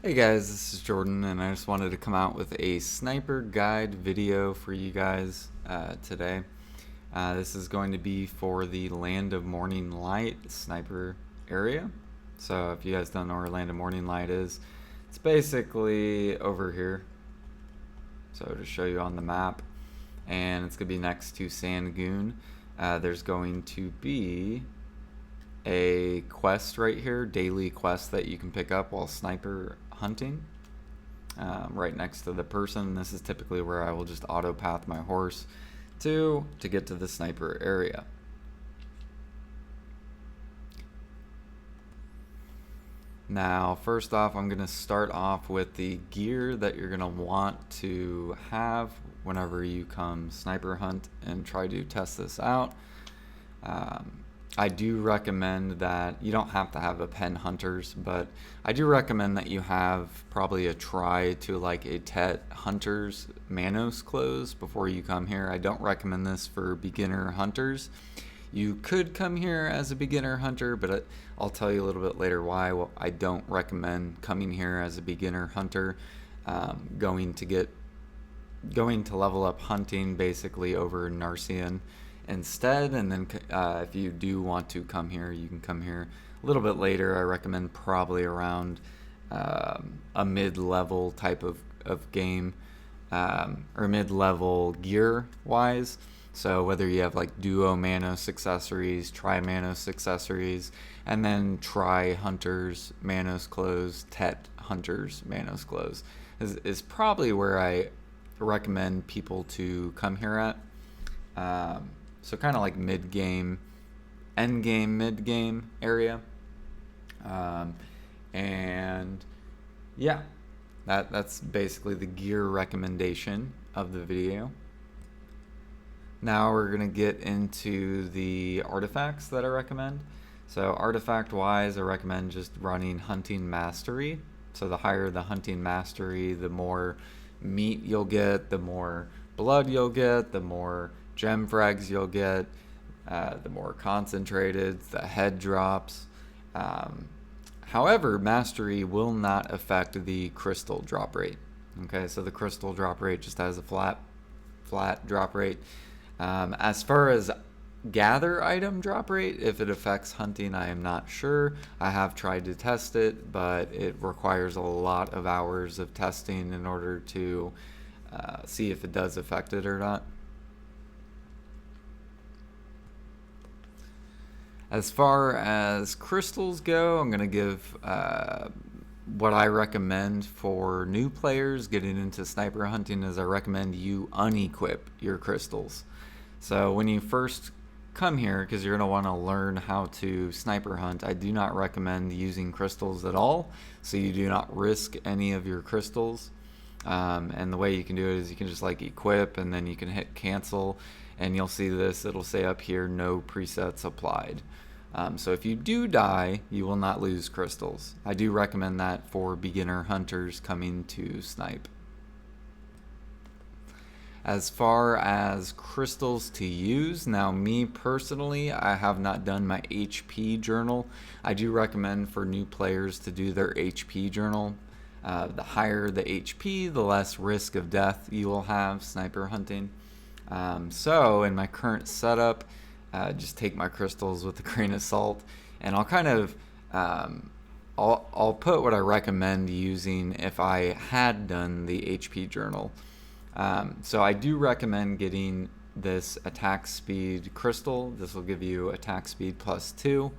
Hey guys, this is Jordan, and I just wanted to come out with a sniper guide video for you guys today. This is going to be for the Land of Morning Light sniper area. So if you guys don't know where Land of Morning Light is, it's basically over here. So to show you on the map, and it's going to be next to Sangoon. There's going to be a quest right here, daily quest that you can pick up while sniper hunting, right next to the person. This is typically where I will just auto path my horse to get to the sniper area. Now, first off, I'm going to start off with the gear that you're going to want to have whenever you come sniper hunt and try to test this out. I do recommend that you don't have to have a pen hunters, but I do recommend that you have probably a try to like a Tet hunters Manos clothes before you come here. I don't recommend this for beginner hunters. You could come here as a beginner hunter, but I'll tell you a little bit later why. Well, I don't recommend coming here as a beginner hunter, going to level up hunting basically over Narcian instead. And then if you do want to come here, you can come here a little bit later. I recommend probably around a mid-level type of game, or mid-level gear wise. So whether you have like duo Manos accessories, tri Manos accessories, and then tri hunters Manos clothes, Tet hunters Manos clothes is probably where I recommend people to come here at. So kind of like mid-game, end-game, mid-game area. And yeah, that's basically the gear recommendation of the video. Now we're going to get into the artifacts that I recommend. So artifact-wise, I recommend just running Hunting Mastery. So the higher the Hunting Mastery, the more meat you'll get, the more blood you'll get, the more gem frags you'll get, the more concentrated, the head drops. However, mastery will not affect the crystal drop rate. Okay, so the crystal drop rate just has a flat drop rate. As far as gather item drop rate, if it affects hunting, I am not sure. I have tried to test it, but it requires a lot of hours of testing in order to see if it does affect it or not. As far as crystals go, I'm going to give what I recommend for new players getting into sniper hunting is I recommend you unequip your crystals. So when you first come here, because you're going to want to learn how to sniper hunt, I do not recommend using crystals at all, so you do not risk any of your crystals. And the way you can do it is you can just like equip, and then you can hit cancel, and you'll see this, it'll say up here, no presets applied. So if you do die, you will not lose crystals. I do recommend that for beginner hunters coming to snipe. As far as crystals to use, now me personally, I have not done my HP journal. I do recommend for new players to do their HP journal. The higher the HP, the less risk of death you will have sniper hunting. So in my current setup, just take my crystals with a grain of salt, and I'll kind of I'll put what I recommend using if I had done the HP journal. So I do recommend getting this attack speed crystal. This will give you attack speed +2.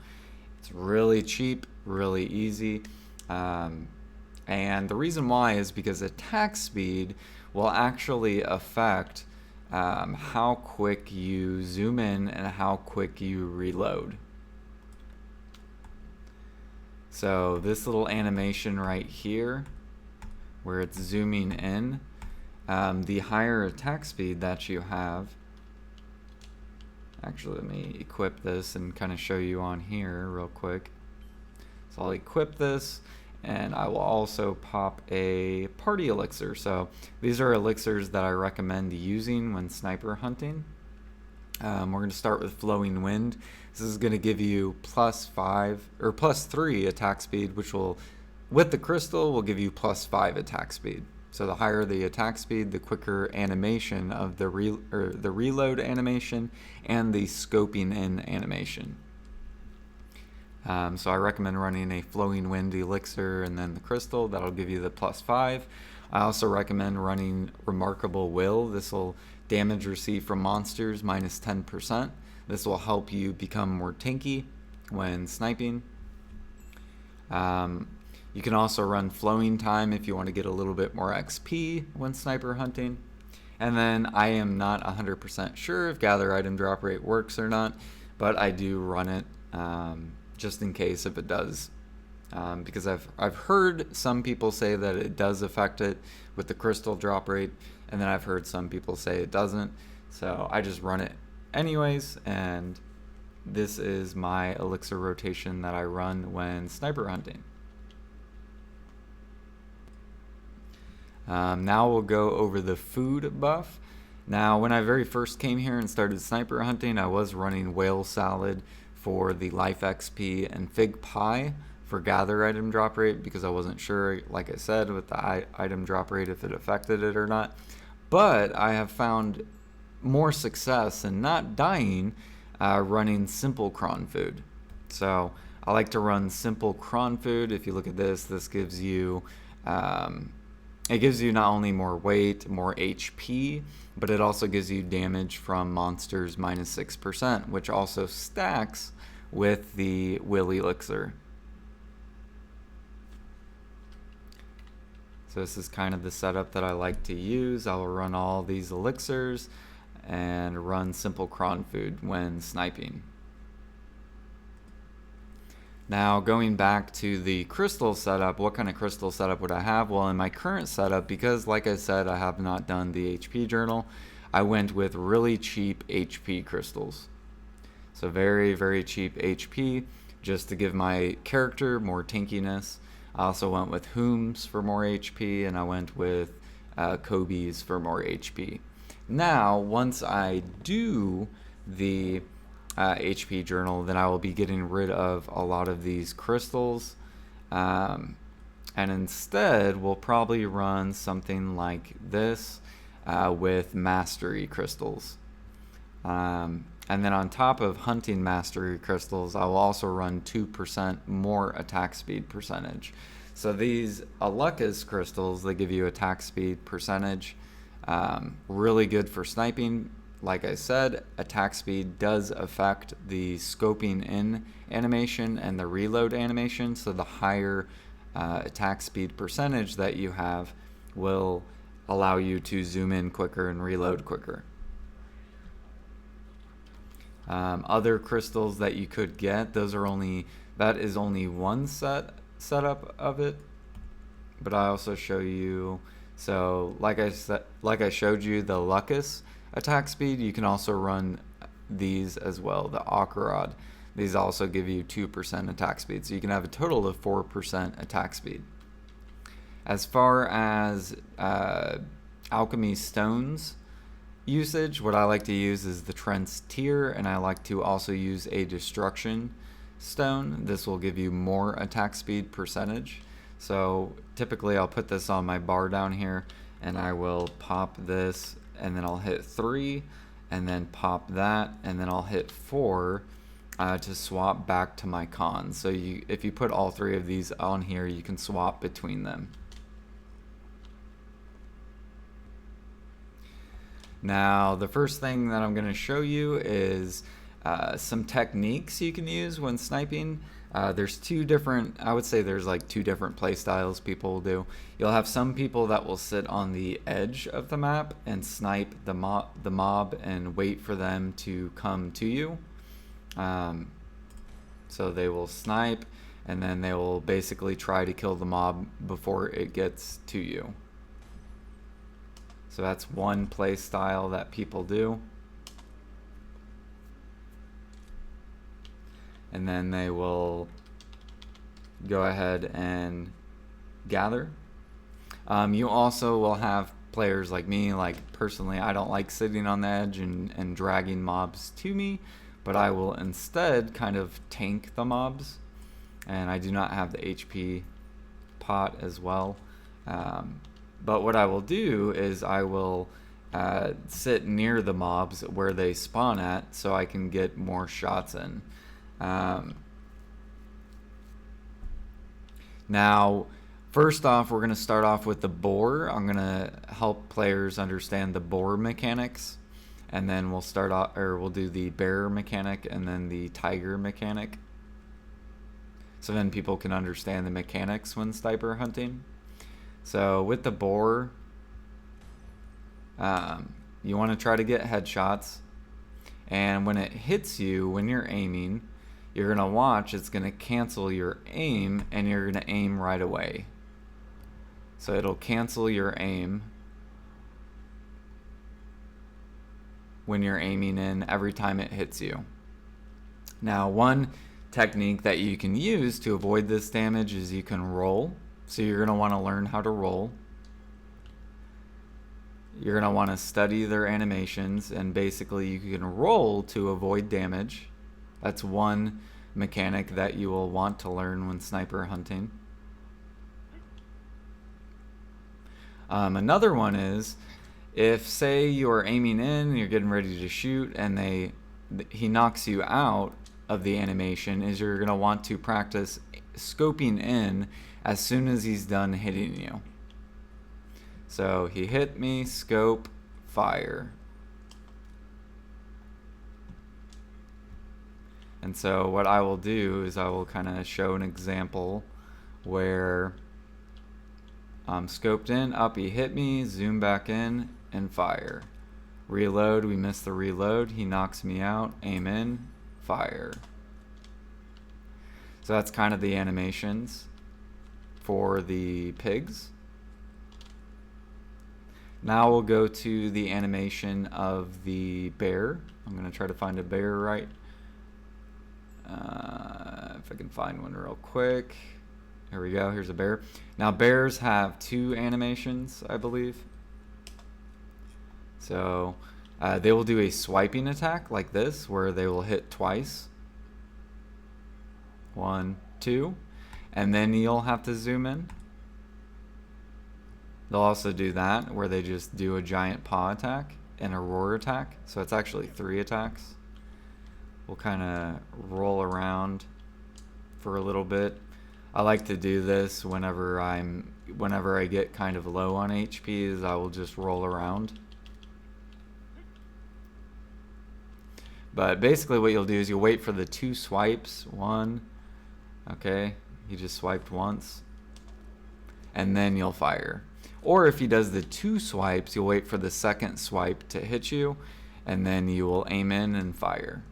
It's really cheap, really easy. And the reason why is because attack speed will actually affect how quick you zoom in and how quick you reload. So this little animation right here, where it's zooming in, the higher attack speed that you have, actually let me equip this and kind of show you on here real quick. So I'll equip this, and I will also pop a party elixir. So these are elixirs that I recommend using when sniper hunting. We're going to start with Flowing Wind. This is going to give you +5 or +3 attack speed, which will with the crystal will give you +5 attack speed. So the higher the attack speed, the quicker animation of the reload animation and the scoping in animation. So I recommend running a Flowing Wind Elixir and then the crystal. That'll give you the +5. I also recommend running Remarkable Will. This will damage received from monsters -10%. This will help you become more tanky when sniping. You can also run Flowing Time if you want to get a little bit more XP when sniper hunting. And then I am not 100% sure if Gather Item Drop Rate works or not, but I do run it just in case if it does. Because I've heard some people say that it does affect it with the crystal drop rate, and then I've heard some people say it doesn't. So I just run it anyways, and this is my elixir rotation that I run when sniper hunting. Now we'll go over the food buff. Now, when I very first came here and started sniper hunting, I was running whale salad for the life XP and fig pie for gather item drop rate because I wasn't sure, like I said, with the item drop rate if it affected it or not. But I have found more success in not dying running simple cron food. So I like to run simple cron food. If you look at this, this gives you it gives you not only more weight, more HP, but it also gives you damage from monsters -6%, which also stacks with the Will Elixir. So this is kind of the setup that I like to use. I will run all these elixirs and run simple cron food when sniping. Now going back to the crystal setup, what kind of crystal setup would I have? Well, in my current setup, because like I said, I have not done the HP journal, I went with really cheap HP crystals. So very, very cheap HP, just to give my character more tankiness. I also went with Hooms for more HP, and I went with Kobe's for more HP. Now, once I do the HP journal, then I will be getting rid of a lot of these crystals, and instead we'll probably run something like this with mastery crystals, and then on top of hunting mastery crystals, I will also run 2% more attack speed percentage. So these Elixirs crystals, they give you attack speed percentage, really good for sniping. Like I said, attack speed does affect the scoping in animation and the reload animation, so the higher attack speed percentage that you have will allow you to zoom in quicker and reload quicker. Other crystals that you could get, that is only one setup of it, but I also show you, so like I showed you the Lucas attack speed, you can also run these as well, the Akarad. These also give you 2% attack speed, so you can have a total of 4% attack speed. As far as alchemy stones usage, what I like to use is the Trent's Tear, and I like to also use a destruction stone. This will give you more attack speed percentage. So typically I'll put this on my bar down here, and I will pop this, and then I'll hit 3, and then pop that, and then I'll hit 4 to swap back to my cons. So if you put all 3 of these on here, you can swap between them. Now, the first thing that I'm going to show you is some techniques you can use when sniping. There's I would say there's like 2 different play styles people will do. You'll have some people that will sit on the edge of the map and snipe the mob and wait for them to come to you. So they will snipe, and then they will basically try to kill the mob before it gets to you. So that's one play style that people do. And then they will go ahead and gather. You also will have players like me. Like personally, I don't like sitting on the edge and dragging mobs to me, but I will instead kind of tank the mobs, and I do not have the HP pot as well. But what I will do is I will sit near the mobs where they spawn at so I can get more shots in. Now, first off, we're going to start off with the boar. I'm going to help players understand the boar mechanics, and then we'll do the bear mechanic and then the tiger mechanic. So then people can understand the mechanics when sniper hunting. So with the boar, you want to try to get headshots, and when it hits you, when you're aiming, you're going to watch, it's going to cancel your aim, and you're going to aim right away. So it'll cancel your aim when you're aiming in every time it hits you. Now, one technique that you can use to avoid this damage is you can roll. So you're going to want to learn how to roll. You're going to want to study their animations, and basically you can roll to avoid damage. That's one mechanic that you will want to learn when sniper hunting. Another one is, if say you're aiming in, you're getting ready to shoot, and he knocks you out of the animation, is you're going to want to practice scoping in as soon as he's done hitting you. So he hit me, scope, fire. And so what I will do is I will kind of show an example where I'm scoped in, up, he hit me, zoom back in, and fire. Reload, we missed the reload, he knocks me out, aim in, fire. So that's kind of the animations for the pigs. Now we'll go to the animation of the bear. I'm going to try to find a bear right. If I can find one real quick. Here we go, here's a bear. Now bears have two animations, I believe. So they will do a swiping attack like this, where they will hit twice. 1, 2. And then you'll have to zoom in. They'll also do that, where they just do a giant paw attack and a roar attack. So it's actually 3 attacks. We'll kind of roll around for a little bit. I like to do this whenever I get kind of low on HP, is I will just roll around. But basically what you'll do is you'll wait for the 2 swipes. 1, okay, he just swiped once, and then you'll fire. Or if he does the 2 swipes, you'll wait for the second swipe to hit you, and then you will aim in and fire.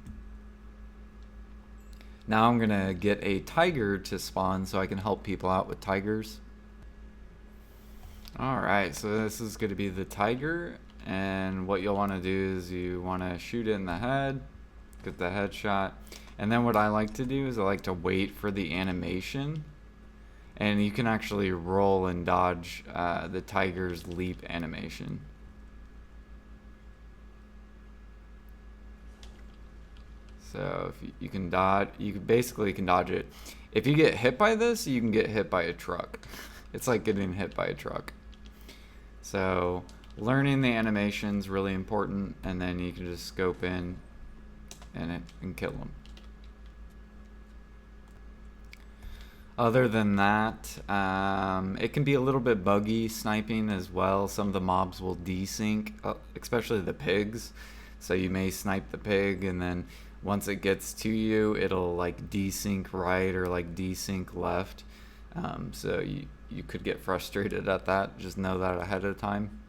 Now I'm gonna get a tiger to spawn so I can help people out with tigers. Alright, so this is gonna be the tiger, and what you'll wanna do is you wanna shoot it in the head, get the headshot, and then what I like to do is I like to wait for the animation, and you can actually roll and dodge the tiger's leap animation. So if you can dodge, basically can dodge it. If you get hit by this, you can get hit by a truck. It's like getting hit by a truck. So learning the animation is really important, and then you can just scope in and kill them. Other than that, it can be a little bit buggy sniping as well. Some of the mobs will desync, especially the pigs. So you may snipe the pig, and then once it gets to you, it'll like desync right or like desync left. So you could get frustrated at that. Just know that ahead of time.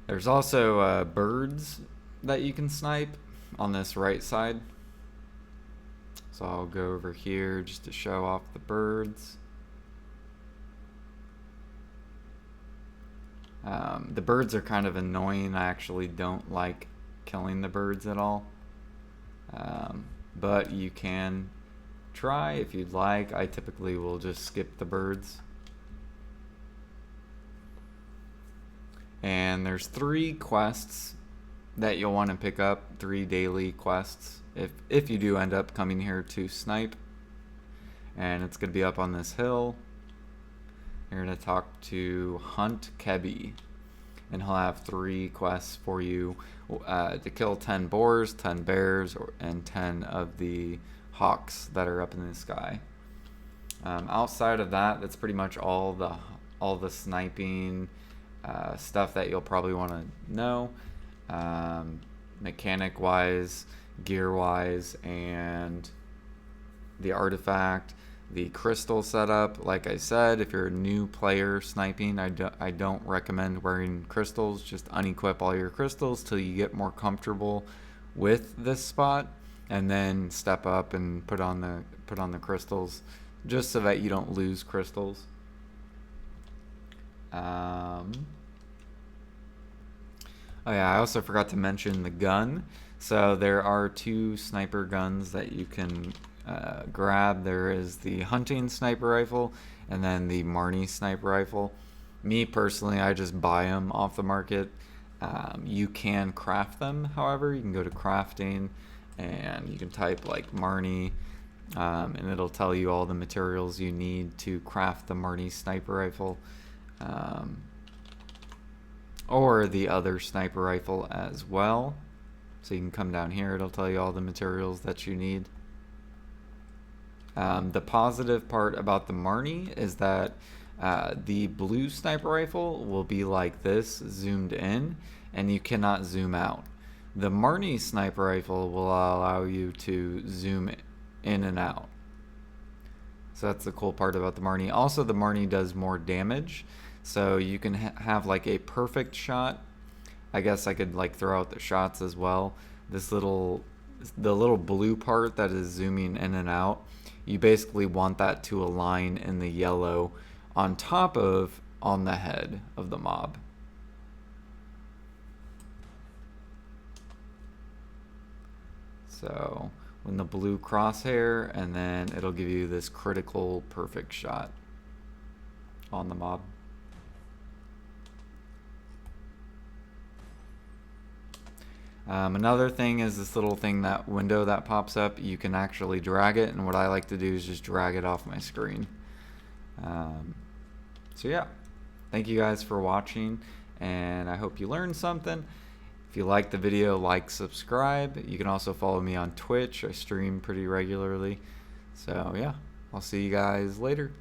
There's also birds that you can snipe on this right side. So I'll go over here just to show off the birds. The birds are kind of annoying. I actually don't like killing the birds at all. But you can try if you'd like. I typically will just skip the birds. And there's 3 quests that you'll want to pick up, 3 daily quests if you do end up coming here to snipe. and it's going to be up on this hill. You're going to talk to Hunt Kebi, and he'll have 3 quests for you to kill 10 boars, 10 bears, and 10 of the hawks that are up in the sky. Outside of that, that's pretty much all the sniping stuff that you'll probably want to know, mechanic wise, gear wise, and the artifact, the crystal setup. Like I said, if you're a new player sniping, I don't recommend wearing crystals. Just unequip all your crystals till you get more comfortable with this spot, and then step up and put on the crystals, just so that you don't lose crystals. Oh yeah, I also forgot to mention the gun. So there are 2 sniper guns that you can grab. There is the hunting sniper rifle and then the Marnie sniper rifle. Me personally, I just buy them off the market. You can craft them, however. You can go to crafting and you can type like Marnie, and it'll tell you all the materials you need to craft the Marnie sniper rifle, or the other sniper rifle as well. So you can come down here, it'll tell you all the materials that you need. The positive part about the Marnie is that the blue sniper rifle will be like this, zoomed in, and you cannot zoom out. The Marnie sniper rifle will allow you to zoom in and out. So that's the cool part about the Marnie. Also, the Marnie does more damage, so you can have like a perfect shot. I guess I could like throw out the shots as well. The little blue part that is zooming in and out, you basically want that to align in the yellow on the head of the mob. So when the blue crosshair, and then it'll give you this critical perfect shot on the mob. Another thing is this little thing, that window that pops up, you can actually drag it, and what I like to do is just drag it off my screen. So yeah, thank you guys for watching, and I hope you learned something. If you liked the video, like, subscribe. You can also follow me on Twitch. I stream pretty regularly. So yeah, I'll see you guys later.